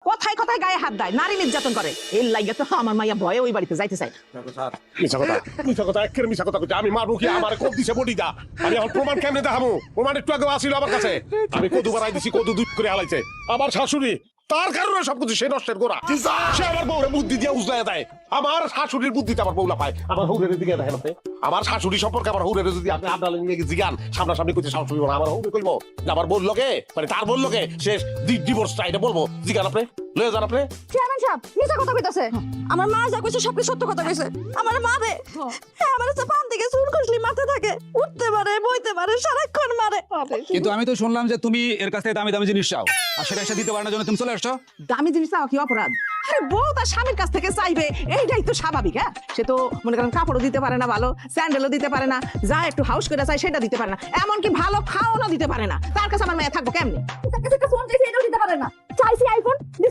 কথায় কথায় গায়ে হাত দেয়, নারী নির্যাতন করে। এর লাগে তো আমার মাইয়া ভয়ে ওই বাড়িতে যাইতে চাই। আমি মারবো কি? আমার কোপ দিছে বডি দা। আমি এখন প্রমাণ কেমনে দেখাবো? প্রমাণ একটু আগে আসিল আমার কাছে। আমি কদু বাড়াই দিছি, কদু দুই করে হালাইছে। আমার শাশুড়ি, তার কারণে সবকিছু সে নষ্টের গোড়া। সে আমার বউরে বুদ্ধি দিয়ে উজলায় দেয়। আমার শাশুড়ির বুদ্ধিতে আমার বউলা পায়। আমার হৌরের দিকে দেখেন আপনি। আমার শাশুড়ি সম্পর্কে আমার হৌরের যদি আপনি আপনার নিয়ে জিগান, সামনাসামনি কইতে সাহস হইব না। আমার হৌরে কইবো যে আমার বউর লোকে, মানে তার বউর লোকে সে ডিভোর্স চাই, এটা বলবো। জিগান আপনি, লয়ে যান আপনি। চেয়ারম্যান সাহেব মিছা কথা কইতাছে। আমার মা যা কইছে সব সত্য কথা কইছে। আমার মারে হ্যাঁ, আমার তো পান থেকে চুন কষলি মাথা থাকে, উঠতে পারে, বইতে পারে, সারাক্ষণ মারে। কিন্তু আমি তো শুনলাম যে তুমি এর কাছ থেকে দামি দামি জিনিস চাও, আর সেটা এসে দিতে পারে না জন্য তুমি চলে আসছো। দামি জিনিস চাওয়া কি অপরাধ? আরে বউ তার স্বামীর কাছ থেকে চাইবে, এইটাই তো স্বাভাবিক। হ্যাঁ, সে তো মনে করেন কাপড়ও দিতে পারে না, ভালো স্যান্ডেলও দিতে পারে না, যা একটু হাউস করে চাই সেটা দিতে পারে না, এমনকি ভালো খাওয়ানো দিতে পারে না। তার কাছে আমার মেয়ে থাকবো কেমনে? তার কাছে একটা ফোন চাইছি, এটাও দিতে পারে না। চাইছি আইফোন, দিতে